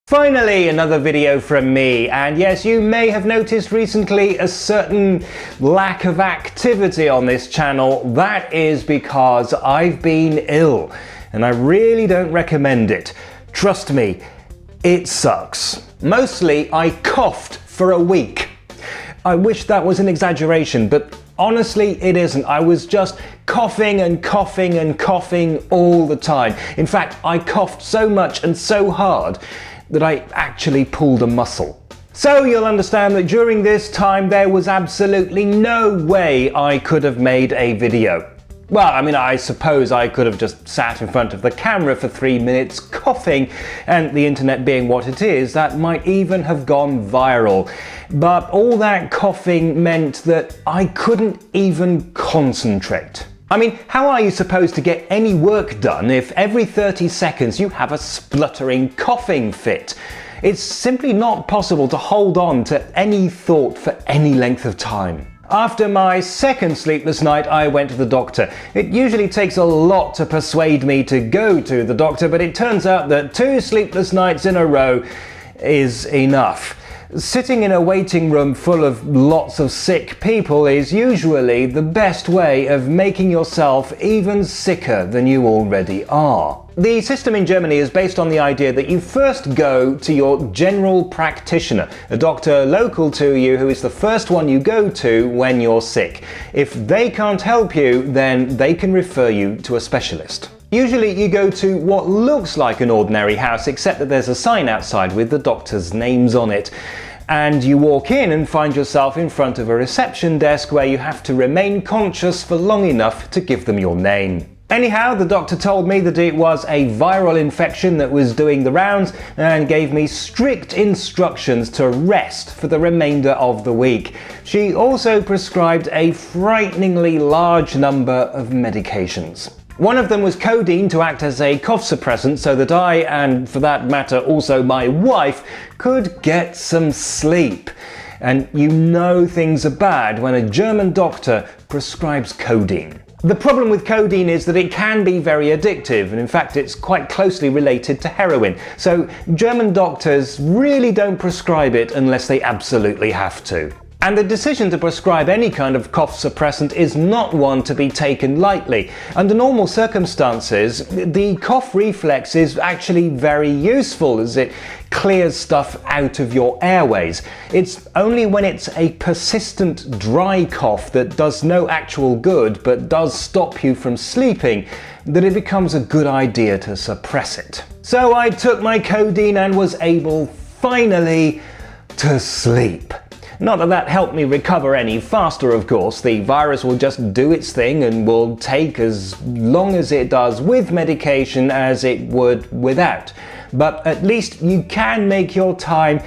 Finally, another video from me, and yes, you may have noticed recently a certain lack of activity on this channel. That is because I've been ill, and I really don't recommend it. Trust me, it sucks. Mostly, I coughed for a week. I wish that was an exaggeration, but honestly, it isn't. I was just coughing and coughing and coughing all the time. In fact, I coughed so much and so hard that I actually pulled a muscle. So you'll understand that during this time there was absolutely no way I could have made a video. Well, I mean, I suppose I could have just sat in front of the camera for 3 minutes coughing, and the internet being what it is, that might even have gone viral. But all that coughing meant that I couldn't even concentrate. I mean, how are you supposed to get any work done if every 30 seconds you have a spluttering coughing fit? It's simply not possible to hold on to any thought for any length of time. After my second sleepless night, I went to the doctor. It usually takes a lot to persuade me to go to the doctor, but it turns out that 2 sleepless nights in a row is enough. Sitting in a waiting room full of lots of sick people is usually the best way of making yourself even sicker than you already are. The system in Germany is based on the idea that you first go to your general practitioner, a doctor local to you who is the first one you go to when you're sick. If they can't help you, then they can refer you to a specialist. Usually you go to what looks like an ordinary house, except that there's a sign outside with the doctor's names on it. And you walk in and find yourself in front of a reception desk where you have to remain conscious for long enough to give them your name. Anyhow, the doctor told me that it was a viral infection that was doing the rounds and gave me strict instructions to rest for the remainder of the week. She also prescribed a frighteningly large number of medications. One of them was codeine to act as a cough suppressant so that I, and for that matter also my wife, could get some sleep. And you know things are bad when a German doctor prescribes codeine. The problem with codeine is that it can be very addictive, and in fact it's quite closely related to heroin. So German doctors really don't prescribe it unless they absolutely have to. And the decision to prescribe any kind of cough suppressant is not one to be taken lightly. Under normal circumstances, the cough reflex is actually very useful as it clears stuff out of your airways. It's only when it's a persistent dry cough that does no actual good but does stop you from sleeping that it becomes a good idea to suppress it. So I took my codeine and was able, finally, to sleep. Not that that helped me recover any faster, of course. The virus will just do its thing and will take as long as it does with medication as it would without. But at least you can make your time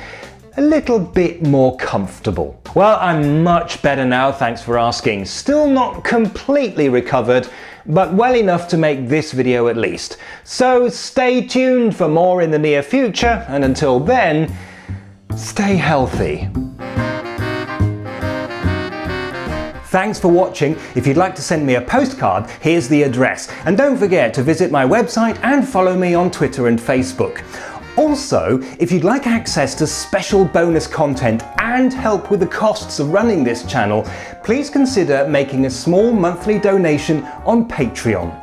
a little bit more comfortable. Well, I'm much better now, thanks for asking. Still not completely recovered, but well enough to make this video at least. So stay tuned for more in the near future, and until then, stay healthy. Thanks for watching. If you'd like to send me a postcard, here's the address. And don't forget to visit my website and follow me on Twitter and Facebook. Also, if you'd like access to special bonus content and help with the costs of running this channel, please consider making a small monthly donation on Patreon.